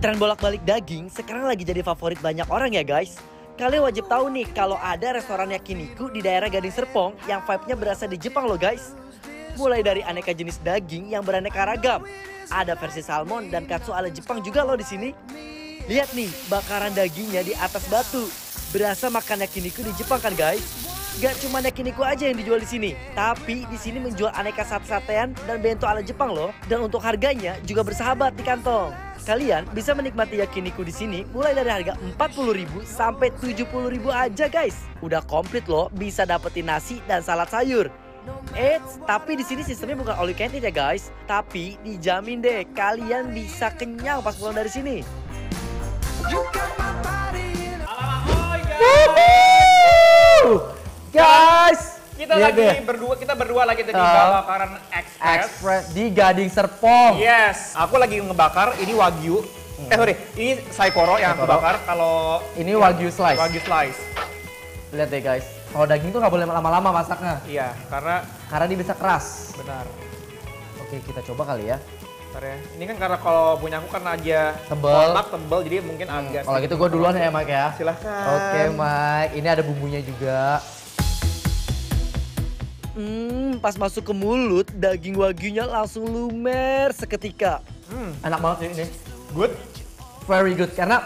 Tren bolak-balik daging sekarang lagi jadi favorit banyak orang ya guys. Kalian wajib tahu nih kalau ada restoran yakiniku di daerah Gading Serpong yang vibe-nya berasal di Jepang loh guys. Mulai dari aneka jenis daging yang beraneka ragam. Ada versi salmon dan katsu ala Jepang juga loh di sini. Lihat nih, bakaran dagingnya di atas batu. Berasa makan yakiniku di Jepang kan guys? Gak cuma yakiniku aja yang dijual di sini, tapi di sini menjual aneka sate-satean dan bento ala Jepang loh. Dan untuk harganya juga bersahabat di kantong. Kalian bisa menikmati yakiniku di sini mulai dari harga 40.000 sampai 70.000 aja guys. Udah komplit loh, bisa dapetin nasi dan salad sayur. Eits, tapi di sini sistemnya bukan all you can eat ya guys. Tapi dijamin deh kalian bisa kenyang pas pulang dari sini. Guys, kita berdua lagi tadi bakaran Express di Gading Serpong. Yes, aku lagi ngebakar ini wagyu. Ini saikoro yang aku bakar. Kalau ini wagyu slice. Wagyu slice. Lihat deh guys, kalau daging tuh nggak boleh lama-lama masaknya. Iya, karena dia bisa keras. Benar. Oke, kita coba kali ya. Bentar ya. Ini kan karena kalau punya aku kan aja tebel, jadi mungkin agak. Kalau gitu gue duluan ya Mike ya. Silahkan. Oke Mike, ini ada bumbunya juga. Pas masuk ke mulut, daging wagyunya langsung lumer seketika. Enak banget sih ini. Good. Very good, karena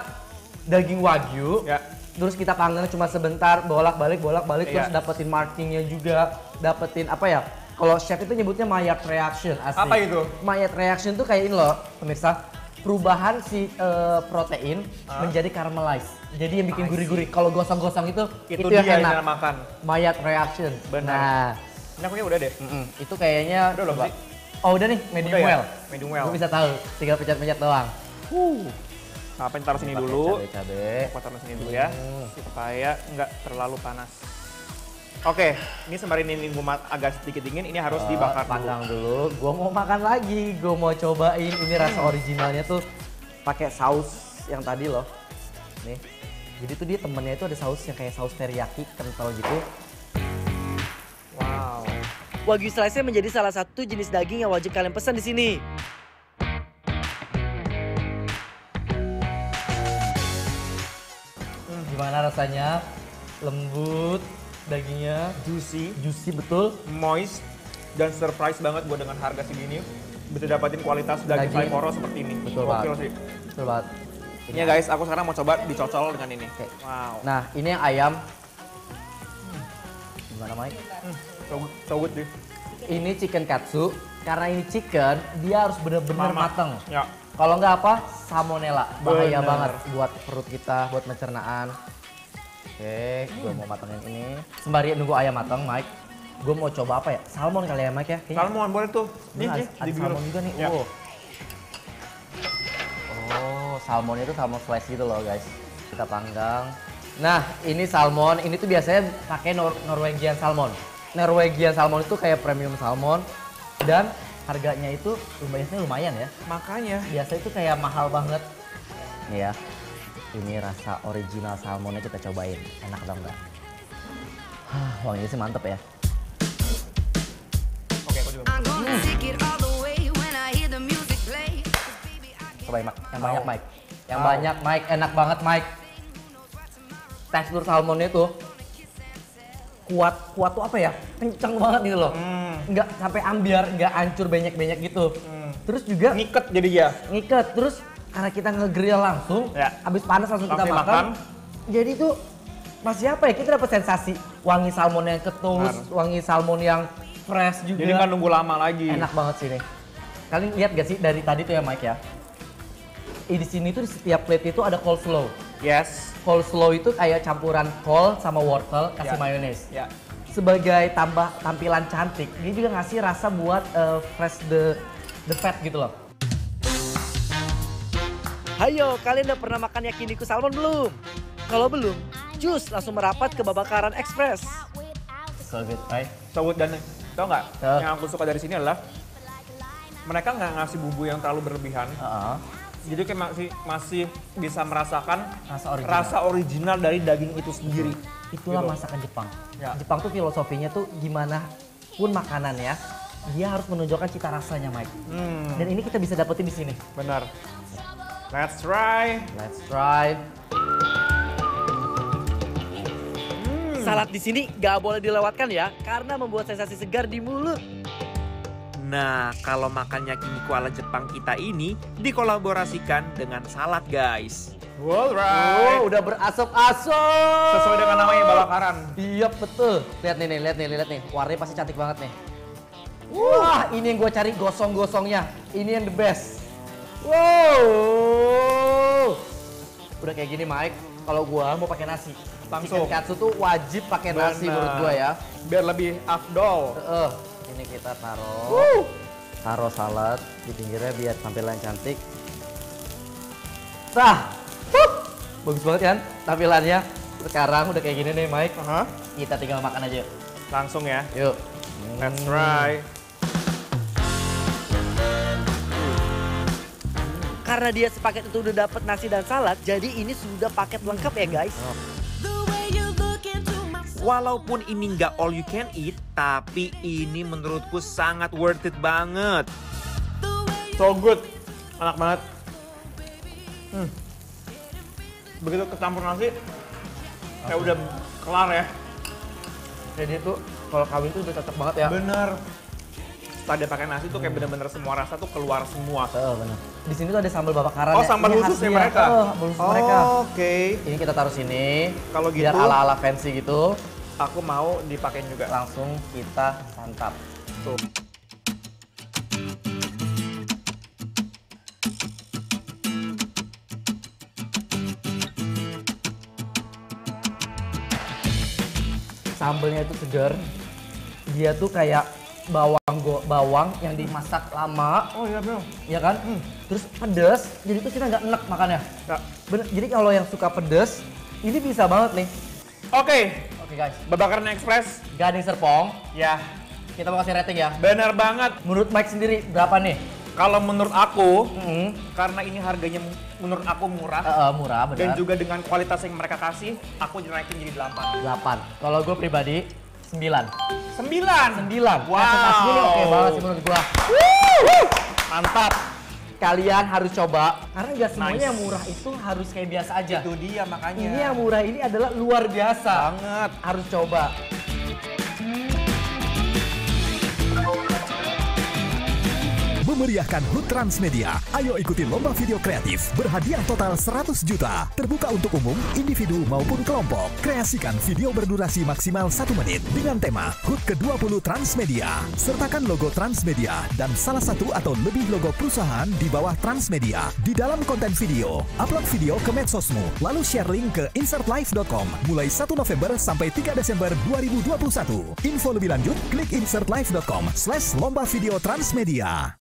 daging wagyu. Ya. Terus kita panggilnya cuma sebentar, bolak-balik, terus Iya. dapetin markingnya juga, dapetin apa ya? Kalau chef itu nyebutnya Maillard reaction, asli. Apa itu? Maillard reaction tuh kayak ini loh, pemirsa. Perubahan si protein menjadi caramelize. Jadi yang bikin gurih-gurih. Kalau gosong-gosong itu dia yang enak. yang makan. Maillard reaction. Benar. Nah, Ini aku udah deh. itu kayaknya. Udah belum sih? Oh udah nih, medium Udah ya? well. Medium well. Gue bisa tahu, tinggal pencet-pencet doang. Apa yang taruh sini Pakai dulu? cabai. Aku taruh sini dulu ya, supaya nggak terlalu panas. Oke, ini sembari ini agak sedikit dingin, ini harus dibakar dulu. Panggang dulu. Gue mau makan lagi, gue mau cobain. Ini rasa originalnya tuh pakai saus yang tadi loh. Nih, jadi tuh dia temennya itu ada saus yang kayak saus teriyaki kental gitu. Wow. Wagyu slice menjadi salah satu jenis daging yang wajib kalian pesan di sini. Gimana rasanya? Lembut, dagingnya juicy betul. Moist, dan surprise banget gue dengan harga segini. Bisa dapatin kualitas daging saikoro seperti ini. Betul Gokil banget. sih. Betul banget. Ini ya guys, aku sekarang mau coba dicocol dengan ini. Oke. Wow. Nah, ini yang ayam. Gimana Mike? So good deh. Ini chicken katsu. Karena ini chicken, dia harus bener-bener mateng. Ya. Kalau nggak apa, salmonella. Bahaya Bener. banget buat perut kita, buat pencernaan. Oke, gue mau matengin ini. Sembari nunggu ayam matang, Mike. Gue mau coba apa ya? Salmon kali ya, Mike ya? Kayaknya. Salmon boleh tuh. Ini ada salmon juga nih. Ya. Oh, salmonnya itu salmon slice gitu loh, guys. Kita panggang. Nah, ini salmon. Ini tuh biasanya pakai Norwegian salmon. Norwegian salmon itu kayak premium salmon. Dan harganya itu lumayan ya. Makanya. Biasa itu kayak mahal banget. Nih ya. Ini rasa original salmonnya kita cobain. Enak dong nggak? Wanginya sih mantep ya. Oke, aku juga. Cobain Mike. Yang banyak Mike. Yang banyak Mike. Enak banget Mike. Tekstur salmonnya tuh kuat tuh apa ya? Kencang banget gitu loh. Nggak sampai ambiar, nggak hancur banyak-banyak gitu. Terus juga Ngiket jadi ya. ngikat. Terus karena kita nge-grill langsung, Ya. habis panas langsung kita Langsung makan. makan. Jadi tuh masih apa ya? Kita dapat sensasi wangi salmon yang ketus, wangi salmon yang fresh juga. Jadi nggak nunggu lama lagi. Enak banget sih nih. Kalian lihat gak sih dari tadi tuh ya Mike ya? Di sini tuh di setiap plate itu ada coleslaw. Yes. Coleslaw itu kayak campuran kol sama wortel kasih Ya. mayones. Ya. Sebagai tampilan cantik, dia juga ngasih rasa buat fresh the fat gitu loh. Hayo, kalian udah pernah makan yakiniku salmon belum? Kalau belum, jus langsung merapat ke Babakaran Express. So good, right? So good, dan tau nggak? Ya. Yang aku suka dari sini adalah mereka nggak ngasih bumbu yang terlalu berlebihan. Jadi kayak masih bisa merasakan rasa original dari daging itu sendiri. Itulah Gitu. masakan Jepang. Ya. Jepang tuh filosofinya tuh gimana pun makanannya, dia harus menunjukkan cita rasanya, Mike. Dan ini kita bisa dapetin di sini. Benar. Let's try. Let's try. Salad di sini gak boleh dilewatkan ya, karena membuat sensasi segar di mulut. Nah, kalau makan yakiniku ala Jepang kita ini dikolaborasikan dengan salad, guys. Alright. Oh, udah berasap-asap. Sesuai dengan namanya bakaran. Iya betul. Lihat nih, lihat nih. Warnanya pasti cantik banget nih. Wah, ini yang gue cari gosong-gosongnya. Ini yang the best. Wow. Udah kayak gini, Mike. Kalau gue mau pakai nasi. Langsung. Chicken katsu tuh wajib pakai nasi menurut gue ya. Biar lebih afdol. Ini kita taruh. Taruh salad di pinggirnya biar tampilan cantik. Bagus banget kan tampilannya. Sekarang udah kayak gini nih, Mike. Kita tinggal makan aja yuk. Langsung ya. Yuk. Let's try. Karena dia sepaket itu udah dapet nasi dan salad, jadi ini sudah paket lengkap ya guys. Walaupun ini nggak all you can eat, tapi ini menurutku sangat worth it banget. So good. Enak banget. Begitu kecampur nasi, kayak udah kelar ya. Jadi tuh kalau kawin tuh udah cocok banget ya. Bener. Setelah dia pakai nasi tuh kayak bener-bener semua rasa tuh keluar semua. Bener. Di sini tuh ada sambal babakaran. Oh, sambal khususnya mereka. Sambal khusus mereka. Oke. Ini kita taruh sini. Kalau gitu, biar ala-ala fancy gitu. aku mau dipakein juga. Langsung kita santap. Tuh. Sambelnya itu segar. Dia tuh kayak bawang yang dimasak lama. Oh iya bro. Ya kan? Terus pedas, jadi tuh kita nggak enek makannya. Ya. Bener, jadi kalau yang suka pedas, ini bisa banget nih. Oke, Guys, Babakaran Express. Gading Serpong, Ya, kita mau kasih rating ya. bener banget. Menurut Mike sendiri, berapa nih? Kalau menurut aku, karena ini harganya menurut aku murah, Murah, dan benar. juga dengan kualitas yang mereka kasih, aku naikin jadi 8. 8. Kalau gue pribadi, 9. 9. 9. Wow. Presentasinya ini oke banget sih menurut gue. Mantap. Kalian harus coba, karena nggak semuanya Nice. yang murah itu harus kayak biasa aja. Itu dia makanya. Ini yang murah ini adalah luar biasa. banget. Harus coba. Memeriahkan HUT Transmedia. Ayo ikuti lomba video kreatif berhadiah total 100 juta. Terbuka untuk umum, individu maupun kelompok. Kreasikan video berdurasi maksimal 1 menit dengan tema HUT ke-20 Transmedia. Sertakan logo Transmedia dan salah satu atau lebih logo perusahaan di bawah Transmedia di dalam konten video. Upload video ke medsosmu, lalu share link ke insertlive.com mulai 1 November sampai 3 Desember 2021. Info lebih lanjut, klik insertlive.com/lomba video Transmedia.